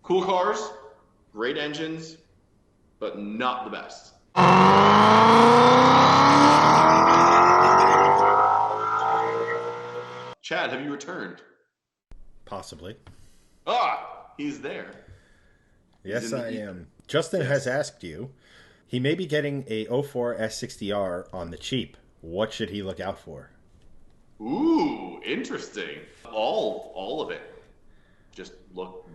Cool cars, great engines, but not the best. Chad, have you returned? Possibly. Ah, he's there. Yes, I am. Justin has asked you. He may be getting a '04 S60R on the cheap. What should he look out for? Ooh, interesting. All of it.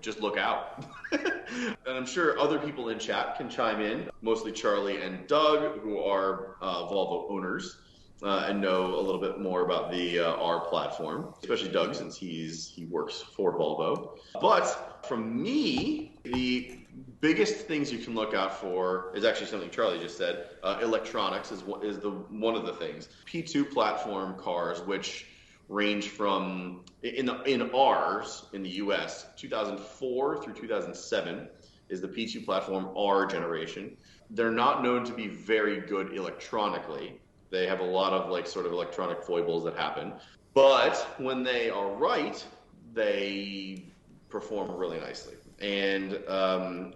Just look out. And I'm sure other people in chat can chime in, mostly Charlie and Doug, who are Volvo owners and know a little bit more about the R platform, especially Doug since he works for Volvo. But from me, the biggest things you can look out for is actually something Charlie just said. Electronics is one of the things. P2 platform cars, which range from in R's in the US 2004 through 2007 is the P2 platform R generation. They're not known to be very good electronically. They have a lot of like sort of electronic foibles that happen, but when they are right, they perform really nicely. And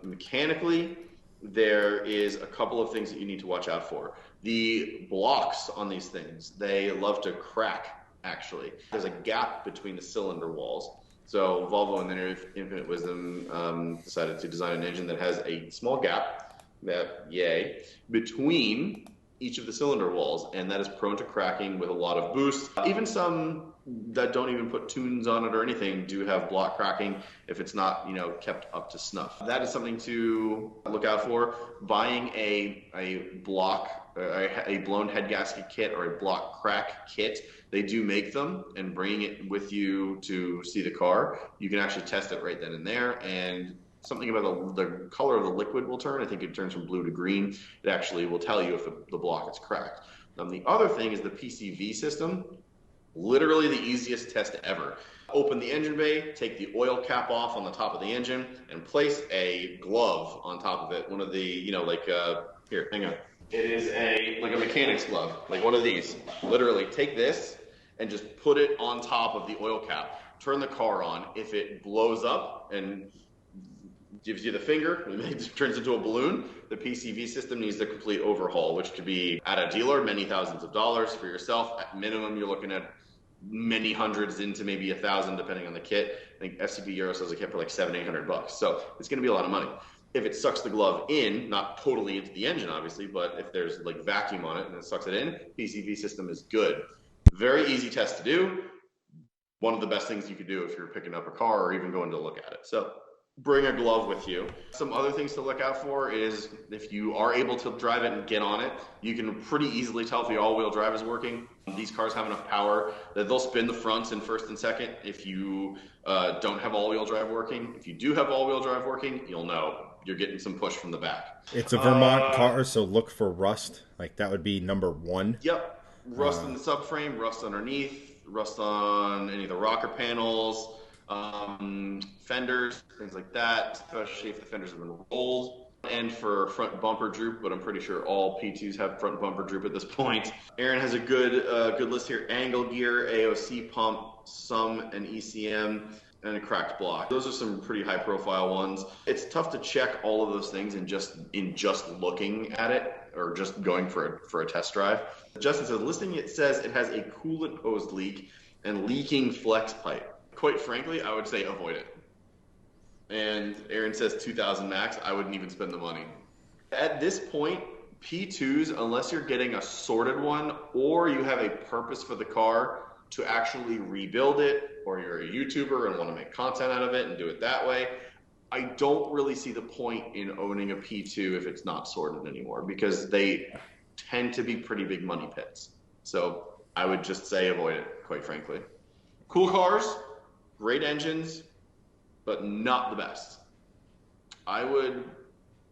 mechanically, there is a couple of things that you need to watch out for. The blocks on these things, they love to crack. Actually, there's a gap between the cylinder walls. So Volvo, in their infinite wisdom, decided to design an engine that has a small gap, between each of the cylinder walls, and that is prone to cracking with a lot of boost. Even some that don't even put tunes on it or anything do have block cracking if it's not, kept up to snuff. That is something to look out for. Buying a blown head gasket kit or a block crack kit, they do make them, and bringing it with you to see the car, you can actually test it right then and there, and something about the color of the liquid will turn. I think it turns from blue to green. It actually will tell you if the block is cracked. The other thing is the PCV system. Literally the easiest test ever. Open the engine bay, take the oil cap off on the top of the engine, and place a glove on top of it. One of the, here, hang on. It is like a mechanic's glove, like one of these. Literally take this and just put it on top of the oil cap. Turn the car on. If it blows up and gives you the finger, it turns into a balloon, the PCV system needs a complete overhaul, which could be at a dealer, many thousands of dollars. For yourself, at minimum, you're looking at many hundreds into maybe 1,000, depending on the kit. I think SCP Euro sells a kit for like $700-800. So it's going to be a lot of money. If it sucks the glove in, not totally into the engine, obviously, but if there's like vacuum on it and it sucks it in, PCV system is good. Very easy test to do. One of the best things you could do if you're picking up a car or even going to look at it. So bring a glove with you. Some other things to look out for is if you are able to drive it and get on it, you can pretty easily tell if the all-wheel drive is working. These cars have enough power that they'll spin the fronts in first and second if you don't have all-wheel drive working. If you do have all-wheel drive working, you'll know you're getting some push from the back. It's a Vermont car, so look for rust. Like that would be number one. Yep. Rust in the subframe, rust underneath, rust on any of the rocker panels, fenders, things like that, especially if the fenders have been rolled. And for front bumper droop, but I'm pretty sure all P2s have front bumper droop at this point. Aaron has a good list here. Angle gear, AOC pump, some and ECM, and a cracked block. Those are some pretty high profile ones. It's tough to check all of those things in just looking at it or just going for a test drive. Justin says, listing it says it has a coolant hose leak and leaking flex pipe. Quite frankly, I would say avoid it. And Aaron says 2,000 max. I wouldn't even spend the money. At this point, P2s, unless you're getting a sorted one or you have a purpose for the car to actually rebuild it, or you're a YouTuber and want to make content out of it and do it that way, I don't really see the point in owning a P2 if it's not sorted anymore, because they tend to be pretty big money pits. So I would just say avoid it, quite frankly. Cool cars, great engines, but not the best. I would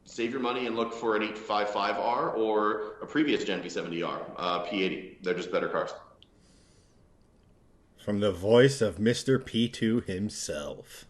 save your money and look for an 855R or a previous Gen V70R, P80. They're just better cars. From the voice of Mr. P2 himself.